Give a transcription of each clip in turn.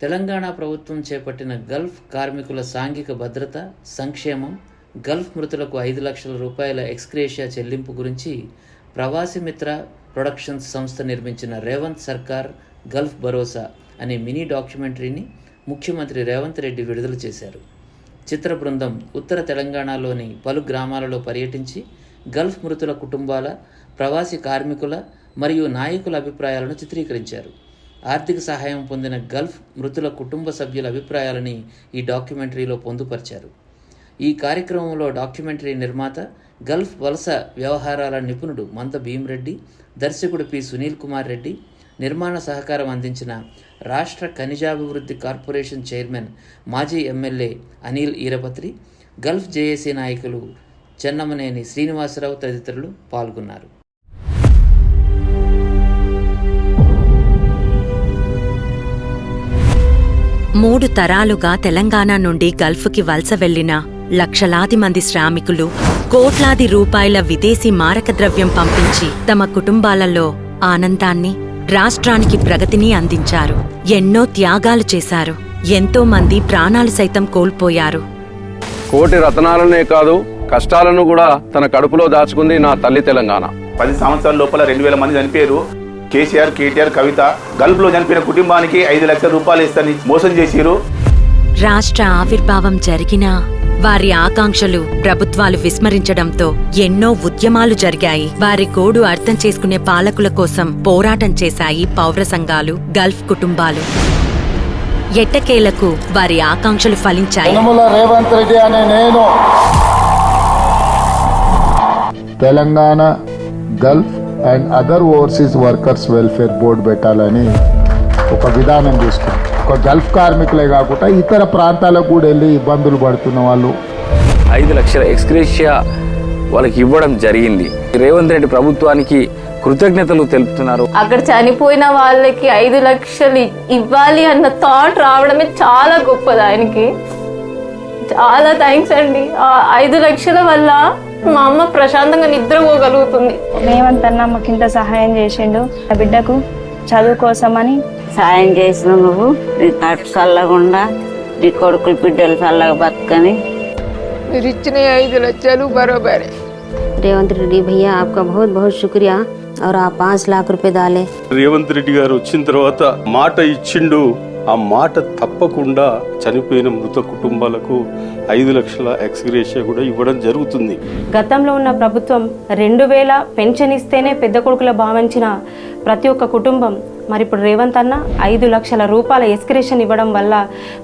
తెలంగాణ ప్రభుత్వం చేపట్టిన గల్ఫ్ కార్మికుల సాంఘిక భద్రత, సంక్షేమం, గల్ఫ్ మృతులకు 5 లక్షల రూపాయల ఎక్స్గ్రేషియా చెల్లింపు గురించి ప్రవాసి మిత్ర ప్రొడక్షన్స్ సంస్థ నిర్మించిన రేవంత్ సర్కార్ గల్ఫ్ భరోసా అనే మినీ డాక్యుమెంటరీని ముఖ్యమంత్రి రేవంత్ రెడ్డి విడుదల చేశారు. చిత్ర బృందం ఉత్తర తెలంగాణలోని పలు గ్రామాలలో పర్యటించి గల్ఫ్ మృతుల కుటుంబాల, ప్రవాసి కార్మికుల మరియు నాయకుల అభిప్రాయాలను చిత్రీకరించారు. ఆర్థిక సహాయం పొందిన గల్ఫ్ మృతుల కుటుంబ సభ్యుల అభిప్రాయాలని ఈ డాక్యుమెంటరీలో పొందుపరిచారు. ఈ కార్యక్రమంలో డాక్యుమెంటరీ నిర్మాత, గల్ఫ్ వలస వ్యవహారాల నిపుణుడు మంద భీమరెడ్డి, దర్శకుడు పి. సునీల్ కుమార్ రెడ్డి, నిర్మాణ సహకారం అందించిన రాష్ట్ర ఖనిజాభివృద్ధి కార్పొరేషన్ చైర్మన్, మాజీ ఎమ్మెల్యే అనిల్ ఈరపత్రి, గల్ఫ్ జేఏసీ నాయకులు చెన్నమనేని శ్రీనివాసరావు తదితరులు పాల్గొన్నారు. మూడు తరాలుగా తెలంగాణ నుండి గల్ఫ్కి వలస వెళ్లిన లక్షలాది మంది శ్రామికులు కోట్లాది రూపాయల విదేశీ మారకద్రవ్యం పంపించి తమ కుటుంబాలలో ఆనందాన్ని, రాష్ట్రానికి ప్రగతిని అందించారు. ఎన్నో త్యాగాలు చేశారు. ఎంతో మంది ప్రాణాలు సైతం కోల్పోయారు. కోటి రతనాలనే కాదు, కష్టాలను కూడా తన కడుపులో దాచుకుంది నా తల్లి తెలంగాణ. 10 సంవత్సరాల లోపల 2000 మంది చనిపోయారు. కేసీఆర్, కేటీఆర్, కవిత గల్ఫ్ లో చనిపోయిన కుటుంబానికి 5 లక్షల రూపాయలు ఇస్తారని మోసం చేసిరు. రాష్ట్ర ఆవిర్భావం జరిగినా వారి ఆకాంక్షలు ప్రభుత్వాలు విస్మరించడంతో ఎన్నో ఉద్యమాలు జరిగాయి. వారి గోడు అర్థం చేసుకునే పాలకుల కోసం పోరాటం చేశాయి పౌర సంఘాలు, గల్ఫ్ కుటుంబాలు. ఎట్టకేలకు వారి ఆకాంక్షలు ఫలించాయి. రేవంత్ రెడ్డి అనే నేను Telangana Gulf and other overseas workers welfare board పెట్టాలని ఒక విధానం తీసుకున్నాం. ఒక గల్ఫ్ కార్మికులే కాకుండా ఇతర ప్రాంతాలకు కూడా వెళ్ళి ఇబ్బందులు పడుతున్న వాళ్ళు 5 లక్షల ఎక్స్గ్రేషియా వాళ్ళకి ఇవ్వడం జరిగింది. రేవంత్ రెడ్డి ప్రభుత్వానికి కృతజ్ఞతలు తెలుపుతున్నారు. అక్కడ చనిపోయిన వాళ్ళకి 5 లక్షలు ఇవ్వాలి అన్న థాట్ రావడమే చాలా గొప్పది. ఆయనకి చాలా థ్యాంక్స్ అండి. 5 లక్షల వల్ల మా అమ్మ ప్రశాంతంగా నిద్రపోగలుగుతుంది. రేవంత్ అన్న మాకు ఇంత సహాయం చేసిండు. ఆ బిడ్డకు చదువు కోసమని సాయం చేసిన నువ్వు, నీ కట్టు చల్లకుండా, నీ కొడుకులు బిడ్డలు చల్లగా బతుకని. మీరు ఇచ్చిన 5 లక్షలు బరోబరే. రేవంత్ రెడ్డి భయ్యా आपका बहुत बहुत शुक्रिया और आप 5 लाख रुपए डाले. రేవంత్ రెడ్డి గారు వచ్చిన తర్వాత మాట ఇచ్చిండు. ఆ మాట తప్పకుండా చనిపోయిన మృత కుటుంబాలకు 5 లక్షల ఎక్స్గ్రేషియా కూడా ఇవ్వడం జరుగుతుంది. గతంలో ఉన్న ప్రభుత్వం 2000 పెన్షన్ ఇస్తేనే పెద్ద కొడుకుల భావించిన ప్రతి ఒక్క కుటుంబం మరి ఇప్పుడు రేవంత్ అన్న 5 లక్షల రూపాయల ఎక్స్గ్రేషన్ ఇవ్వడం వల్ల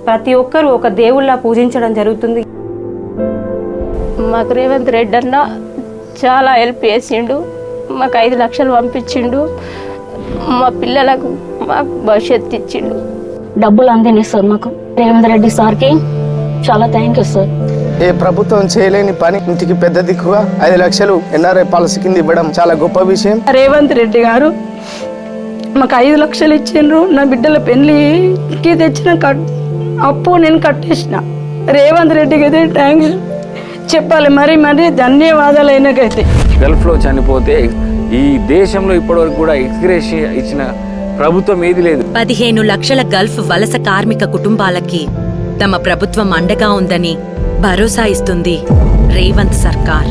ప్రతి ఒక్కరూ ఒక దేవుళ్ళ పూజించడం జరుగుతుంది. మాకు రేవంత్ రెడ్డి అన్న చాలా హెల్ప్ చేసిండు. మాకు 5 లక్షలు పంపించిండు. మా పిల్లలకు మాకు భవిష్యత్తు ఇచ్చిండు. డబ్బులు అందినాయి సార్ మాకు. రేవంత్ రెడ్డి సార్కి చాలా థ్యాంక్ యూ సార్. ఏ ప్రభుత్వం చేయలేని పని ఇంటికి పెద్ద దిక్కుగా 5 లక్షలు ఎన్ఆర్ఐ పాలసీ కింద ఇవ్వడం చాలా గొప్ప విషయం. రేవంత్ రెడ్డి గారు మాకు 5 లక్షలు ఇచ్చిండ్రు. నా బిడ్డల పెళ్లికి తెచ్చిన అప్పు నేను కట్టేసిన. రేవంత్ రెడ్డికి అయితే థ్యాంక్స్ చెప్పాలి. మరి ధన్యవాదాలు. అయినకైతే గల్ఫ్ లో చనిపోతే ఈ దేశంలో ఇప్పటివరకు కూడా ఎక్స్గ్రేషియా ఇచ్చిన ప్రభుత్వం ఏది లేదు. 15 లక్షల గల్ఫ్ వలస కార్మిక కుటుంబాలకి తమ ప్రభుత్వం అండగా ఉందని భరోసా ఇస్తుంది రేవంత్ సర్కార్.